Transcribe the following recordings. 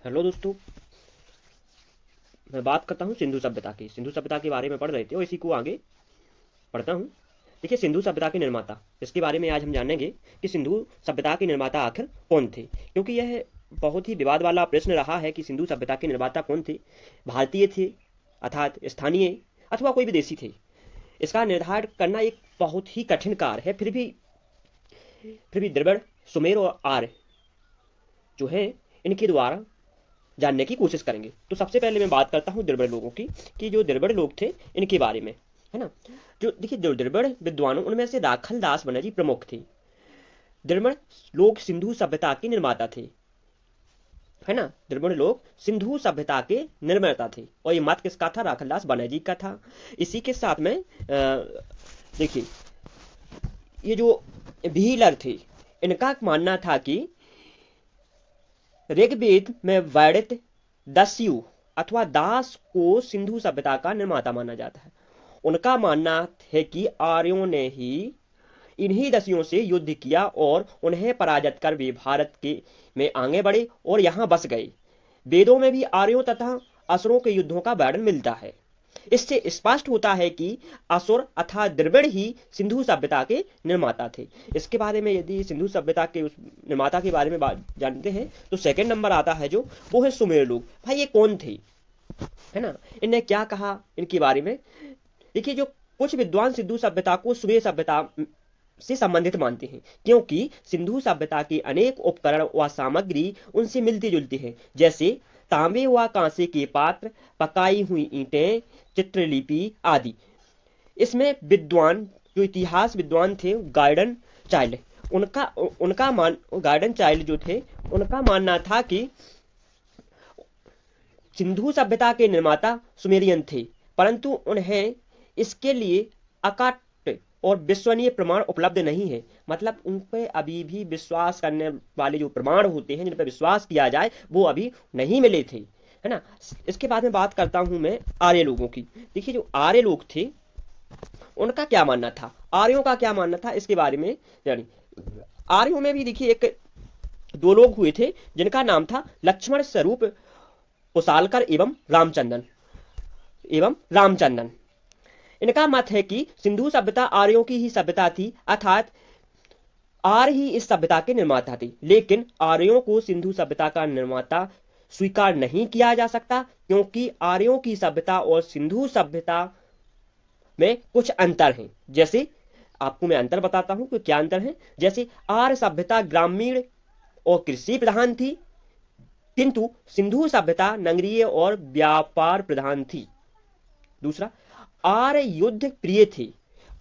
Hello दोस्तों। मैं बात करता हूँ सिंधु सभ्यता की। सिंधु सभ्यता के बारे में पढ़ रहे थे और इसी को आगे पढ़ता हूँ। देखिए, सिंधु सभ्यता के निर्माता, इसके बारे में आज हम जानेंगे कि सिंधु सभ्यता के निर्माता आखिर कौन थे, क्योंकि यह बहुत ही विवाद वाला प्रश्न रहा है कि सिंधु सभ्यता के निर्माता कौन थे। भारतीय थे, अर्थात स्थानीय, अथवा कोई विदेशी थे। इसका निर्धारण करना एक बहुत ही कठिन कार्य है। फिर भी द्रविड़, सुमेर और आर्य जो है, इनके द्वारा जानने की कोशिश करेंगे। तो सबसे पहले मैं बात करता हूँ द्रविड़ लोगों की, कि जो द्रविड़ लोग थे इनके बारे में, है ना। जो देखिए, जो द्रविड़ विद्वानों उनमें से राखल दास बनर्जी प्रमुख थे। द्रविड़ लोग सिंधु सभ्यता के निर्माता थे, है ना। द्रविड़ लोग सिंधु सभ्यता के निर्माता थे और ये मत किसका था? राखल दास बनर्जी का था। इसी के साथ में देखिए, ये जो भीलर थे, इनका मानना था कि ऋग्वेद में वर्णित दस्यु अथवा दास को सिंधु सभ्यता का निर्माता माना जाता है। उनका मानना है कि आर्यों ने ही इन्हीं दस्युओं से युद्ध किया और उन्हें पराजित कर वे भारत के में आगे बढ़े और यहाँ बस गए। वेदों में भी आर्यों तथा असुरों के युद्धों का वर्णन मिलता है। इससे स्पष्ट होता है कि असुर अर्थात द्रविड़ ही सिंधु सभ्यता के निर्माता थे। इसके बारे में यदि सिंधु सभ्यता के उस निर्माता के बारे में जानते हैं तो सेकंड नंबर आता है जो, वो है सुमेर लोग। भाई ये कौन थे, है ना, इन्हें क्या कहा, इनके बारे में देखिए। जो कुछ विद्वान सिंधु सभ्यता को सुमेर सभ्यता से संबंधित मानते हैं, क्योंकि सिंधु सभ्यता के अनेक उपकरण व सामग्री उनसे मिलती जुलती है, जैसे तांबे व कांसे के पात्र, पकाई हुई ईंटें, चित्रलिपि आदि। इसमें विद्वान, जो इतिहास विद्वान थे, गार्डन चाइल्ड, उनका उनका मान गार्डन चाइल्ड जो थे, उनका मानना था कि सिंधु सभ्यता के निर्माता सुमेरियन थे, परंतु उन्हें इसके लिए अकाट और विश्वसनीय प्रमाण उपलब्ध नहीं है। मतलब उन पे अभी भी विश्वास करने वाले जो प्रमाण होते हैं, जिन पर विश्वास किया जाए, वो अभी नहीं मिले थे, है ना। इसके बाद में बात करता हूं मैं आर्य लोगों की। देखिए, जो आर्य लोग थे उनका क्या मानना था, आर्यों का क्या मानना था, इसके बारे में जानिए। आर्यों में भी देखिए एक दो लोग हुए थे जिनका नाम था लक्ष्मण स्वरूप कुशालकर एवं रामचंदन। इनका मत है कि सिंधु सभ्यता आर्यों की ही सभ्यता थी, अर्थात आर्य ही इस सभ्यता के निर्माता थे। लेकिन आर्यों को सिंधु सभ्यता का निर्माता स्वीकार नहीं किया जा सकता, क्योंकि आर्यों की सभ्यता और सिंधु सभ्यता में कुछ अंतर हैं। जैसे आपको मैं अंतर बताता हूं कि क्या अंतर है। जैसे आर्य सभ्यता ग्रामीण और कृषि प्रधान थी, किंतु सिंधु सभ्यता नगरीय और व्यापार प्रधान थी। दूसरा, आर्य युद्ध प्रिय थे।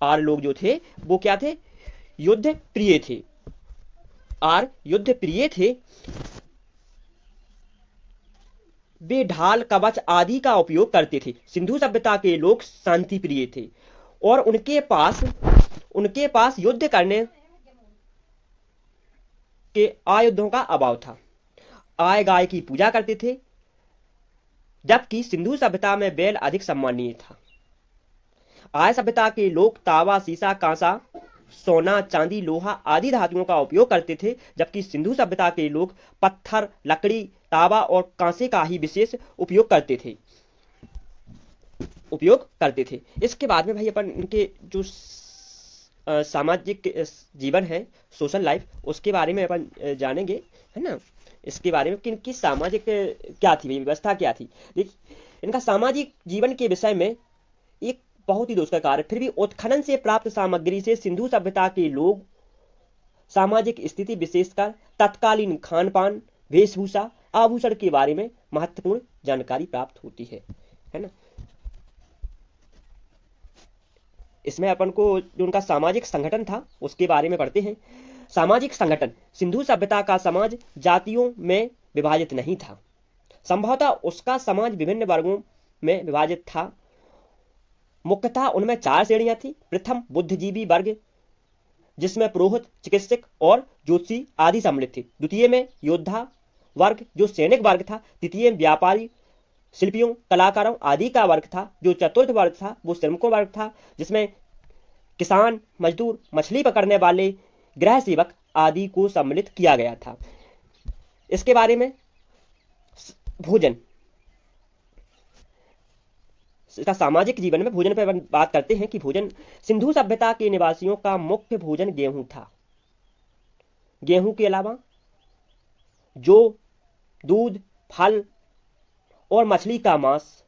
आर्य लोग जो थे वो क्या थे? युद्ध प्रिय थे। आर्य युद्ध प्रिय थे। वे ढाल, कवच आदि का उपयोग करते थे। सिंधु सभ्यता के लोग शांति प्रिय थे और उनके पास युद्ध करने के आयुधों का अभाव था। आय गाय की पूजा करते थे, जबकि सिंधु सभ्यता में बैल अधिक सम्मानीय था। आर्य सभ्यता के लोग तांबा, सीसा, कांसा, सोना, चांदी, लोहा आदि धातुओं का उपयोग करते थे, जबकि सिंधु सभ्यता के लोग पत्थर, लकड़ी, तांबा और कांसे का ही विशेष उपयोग करते थे। इसके बाद में भाई अपन इनके जो सामाजिक जीवन है, सोशल लाइफ, उसके बारे में अपन जानेंगे, है ना। इसके बारे में कि इनकी सामाजिक क्या थी, व्यवस्था क्या थी। देखिए, इनका सामाजिक जीवन के विषय में एक बहुत ही दुष्कर कार्य। फिर भी उत्खनन से प्राप्त सामग्री से सिंधु सभ्यता के लोग सामाजिक स्थिति, विशेषकर तत्कालीन खान पान, वेशभूषा, आभूषण के बारे में महत्वपूर्ण जानकारी प्राप्त होती है ना। इसमें अपन को जो उनका सामाजिक संगठन था उसके बारे में पढ़ते हैं। सामाजिक संगठन, सिंधु सभ्यता का समाज जातियों में विभाजित नहीं था। संभवतः उसका समाज विभिन्न वर्गों में विभाजित था। मुख्यतः उनमें 4 श्रेणियां थी। प्रथम, बुद्धिजीवी वर्ग, जिसमें पुरोहित, चिकित्सक और ज्योतिषी आदि सम्मिलित थे। द्वितीय में योद्धा वर्ग, जो सैनिक वर्ग था। तृतीय में व्यापारी, शिल्पियों, कलाकारों आदि का वर्ग था। जो चतुर्थ वर्ग था वो श्रमिकों वर्ग था, जिसमें किसान, मजदूर, मछली पकड़ने वाले, गृह सेवक आदि को सम्मिलित किया गया था। इसके बारे में भोजन, इसका सामाजिक जीवन में भोजन पर बात करते हैं कि भोजन, सिंधु सभ्यता के निवासियों का मुख्य भोजन गेहूं था। गेहूं के अलावा जौ, दूध, फल और मछली का मांस।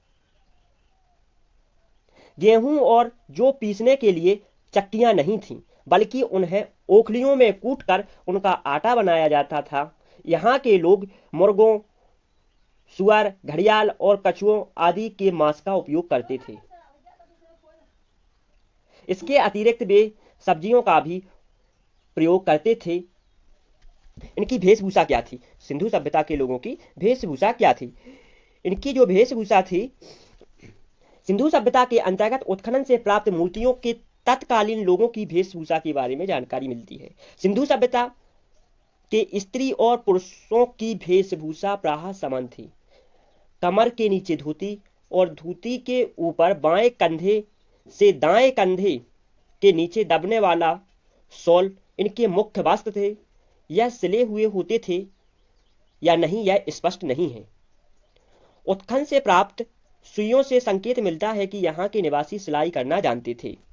गेहूं और जौ पीसने के लिए चक्कियां नहीं थीं, बल्कि उन्हें ओखलियों में कूटकर उनका आटा बनाया जाता था। यहाँ के लोग मुर्गों, सुअर, घड़ियाल और कछुओं आदि के मांस का उपयोग करते थे। इसके अतिरिक्त वे सब्जियों का भी प्रयोग करते थे। इनकी वेशभूषा क्या थी? सिंधु सभ्यता के लोगों की वेशभूषा क्या थी? इनकी जो वेशभूषा थी, सिंधु सभ्यता के अंतर्गत उत्खनन से प्राप्त मूर्तियों के तत्कालीन लोगों की वेशभूषा के बारे में जानकारी मिलती है। सिंधु सभ्यता के स्त्री और पुरुषों की वेशभूषा प्रायः समान थी। कमर के नीचे धोती और धोती के ऊपर बाएं कंधे से दाएं कंधे के नीचे दबने वाला शॉल इनके मुख्य वस्त्र थे। यह सिले हुए होते थे या नहीं यह स्पष्ट नहीं है। उत्खनन से प्राप्त सुइयों से संकेत मिलता है कि यहाँ के निवासी सिलाई करना जानते थे।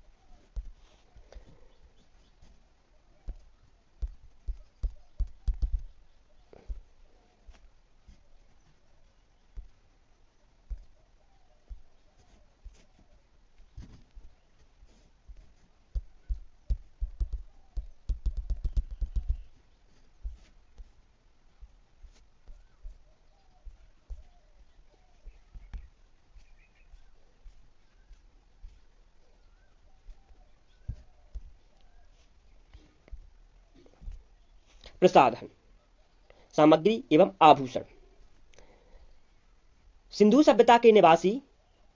प्रसाधन, सामग्री एवं आभूषण। सिंधु सभ्यता के निवासी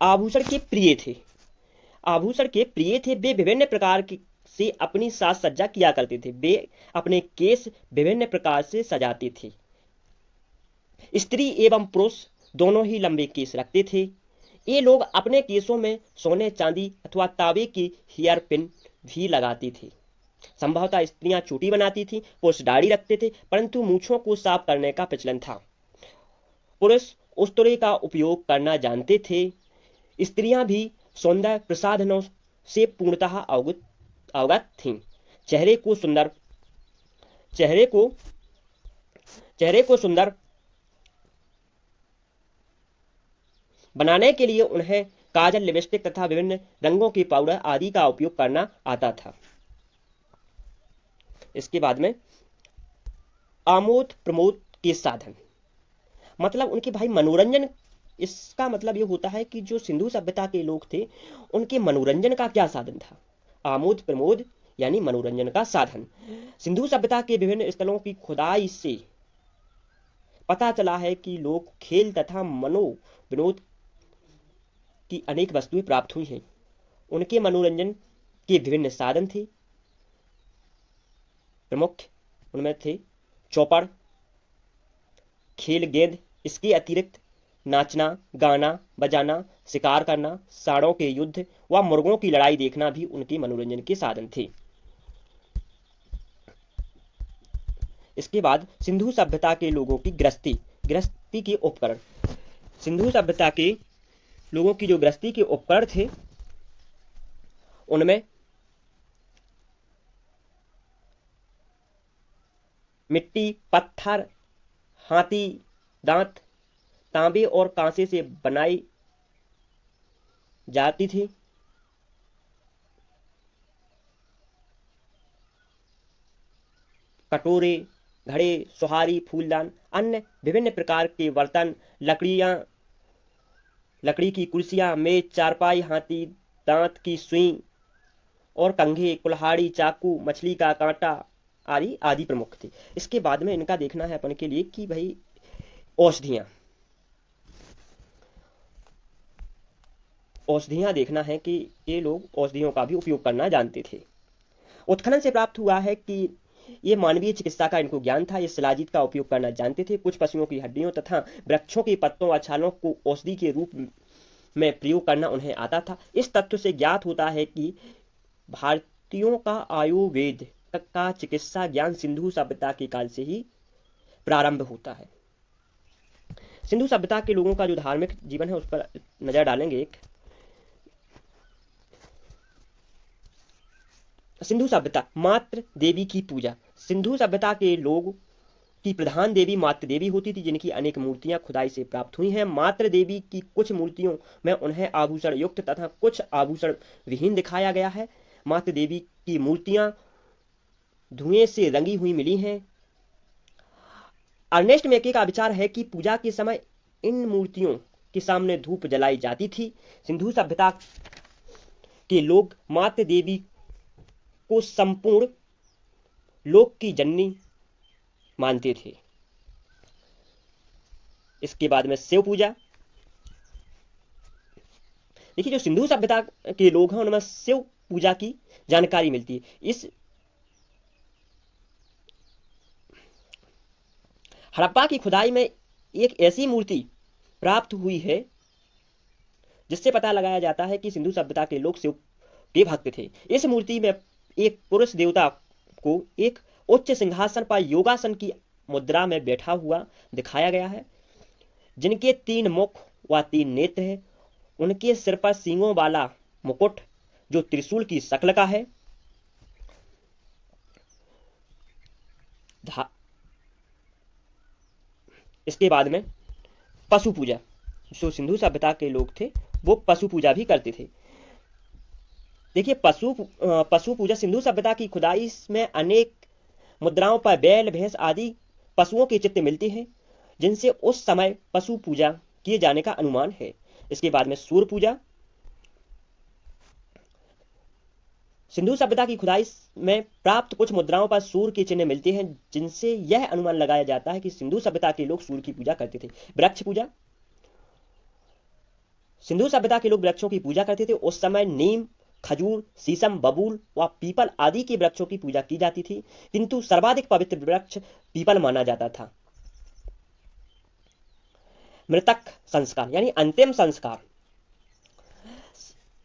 आभूषण के प्रिय थे। वे विभिन्न प्रकार से अपनी साज सज्जा किया करते थे। वे अपने केस विभिन्न प्रकार से सजाते थे। स्त्री एवं पुरुष दोनों ही लंबे केस रखते थे। ये लोग अपने केसों में सोने, चांदी अथवा तांबे की हेयर पिन भी लगाते थे। संभवतः स्त्रियां चोटी बनाती थीं, पुरुष दाढ़ी रखते थे, परंतु मूछों को साफ करने का प्रचलन था। पुरुष उस्तरे का उपयोग करना जानते थे। स्त्रियां भी सौंदर्य प्रसाधनों से पूर्णतः अवगत थीं। चेहरे को सुंदर बनाने के लिए उन्हें काजल, लिपस्टिक तथा विभिन्न रंगों के पाउडर आदि का उपयोग करना आता था। इसके बाद में आमोद प्रमोद के साधन, मतलब उनके भाई मनोरंजन। इसका मतलब ये होता है कि जो सिंधु सभ्यता के लोग थे उनके मनोरंजन का क्या साधन था। आमोद प्रमोद यानी मनोरंजन का साधन। सिंधु सभ्यता के विभिन्न स्थलों की खुदाई से पता चला है कि लोग खेल तथा मनोविनोद की अनेक वस्तुएं प्राप्त हुई हैं। उनके मनोरंजन के विभिन्न साधन थे। प्रमुख उनमें थे चौपड़, खेल गेंद। इसके अतिरिक्त नाचना, गाना बजाना, शिकार करना, सांडों के युद्ध व मुर्गों की लड़ाई देखना भी उनके मनोरंजन के साधन थे। इसके बाद सिंधु सभ्यता के लोगों की गृहस्थी के उपकरण। सिंधु सभ्यता के लोगों की जो गृहस्थी के उपकरण थे उनमें मिट्टी, पत्थर, हाथी दांत, तांबे और कांसे से बनाई जाती थी। कटोरे, घड़े, सुहारी, फूलदान, अन्य विभिन्न प्रकार के बर्तन, लकड़ी की कुर्सियां, मेज, चारपाई, हाथी दांत की सुई और कंघे, कुल्हाड़ी, चाकू, मछली का कांटा आदि प्रमुख थे। इसके बाद में इनका देखना है अपन के लिए कि भाई औषधियां देखना है कि ये लोग औषधियों का भी उपयोग करना जानते थे। उत्खनन से प्राप्त हुआ है कि ये मानवीय चिकित्सा का इनको ज्ञान था। ये शिलाजीत का उपयोग करना जानते थे। कुछ पशुओं की हड्डियों तथा वृक्षों के पत्तों व छालों को औषधि के रूप में प्रयोग करना उन्हें आता था। इस तथ्य से ज्ञात होता है कि भारतीयों का आयुर्वेद का चिकित्सा ज्ञान सिंधु सभ्यता के काल से ही प्रारंभ होता है। सिंधु सभ्यता के लोगों का जो धार्मिक जीवन है उस पर नजर डालेंगे। एक सिंधु सभ्यता, मातृ देवी की पूजा। सिंधु सभ्यता के लोग की प्रधान देवी मातृ देवी होती थी, जिनकी अनेक मूर्तियां खुदाई से प्राप्त हुई हैं। मातृ देवी की कुछ मूर्तियों में उन्हें आभूषण युक्त तथा कुछ आभूषण विहीन दिखाया गया है। मातृ देवी की मूर्तियां धुएं से रंगी हुई मिली हैं। अर्नेस्ट मेके का विचार है कि पूजा के समय इन मूर्तियों के सामने धूप जलाई जाती थी। सिंधु सभ्यता के लोग मातृ देवी को संपूर्ण लोक की जननी मानते थे। इसके बाद में शिव पूजा। देखिए, जो सिंधु सभ्यता के लोग हैं उनमें शिव पूजा की जानकारी मिलती है। इस हड़प्पा की खुदाई में एक ऐसी मूर्ति प्राप्त हुई है जिससे पता लगाया जाता है कि सिंधु सभ्यता के लोग शिव के भक्त थे। इस मूर्ति में एक पुरुष देवता को एक उच्च सिंहासन पर योगासन की मुद्रा में बैठा हुआ दिखाया गया है, जिनके 3 मुख व 3 नेत्र हैं। उनके सिर पर सींगों वाला मुकुट जो त्रिशूल की शक्ल का है। इसके बाद में पशु पूजा। जो सिंधु सभ्यता के लोग थे वो पशु पूजा भी करते थे। देखिए, पशु पूजा सिंधु सभ्यता की खुदाई में अनेक मुद्राओं पर बैल, भैंस आदि पशुओं के चित्र मिलते हैं, जिनसे उस समय पशु पूजा किए जाने का अनुमान है। इसके बाद में सूर्य पूजा। सिंधु सभ्यता की खुदाई में प्राप्त कुछ मुद्राओं पर सूर्य के चिन्ह मिलते हैं, जिनसे यह अनुमान लगाया जाता है कि सिंधु सभ्यता के लोग सूर्य की पूजा करते थे। वृक्ष पूजा। सिंधु सभ्यता के लोग वृक्षों की पूजा करते थे। उस समय नीम, खजूर, शीशम, बबूल व पीपल आदि के वृक्षों की पूजा की जाती थी, किंतु सर्वाधिक पवित्र वृक्ष पीपल माना जाता था। मृतक संस्कार यानी अंतिम संस्कार।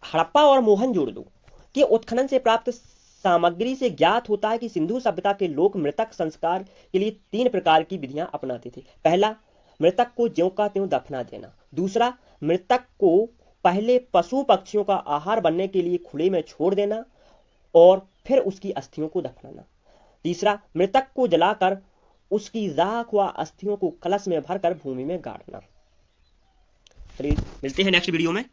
हड़प्पा और मोहनजोदड़ो के उत्खनन से प्राप्त सामग्री से ज्ञात होता है कि सिंधु सभ्यता के लोग मृतक संस्कार के लिए 3 प्रकार की विधियां अपनाते थे। पहला, मृतक को ज्यों का त्यों दफना देना। दूसरा, मृतक को पहले पशु पक्षियों का आहार बनने के लिए खुले में छोड़ देना और फिर उसकी अस्थियों को दफनाना। तीसरा, मृतक को जलाकर उसकी राख व अस्थियों को कलश में भरकर भूमि में गाड़ना। चलिए मिलते हैं नेक्स्ट वीडियो में।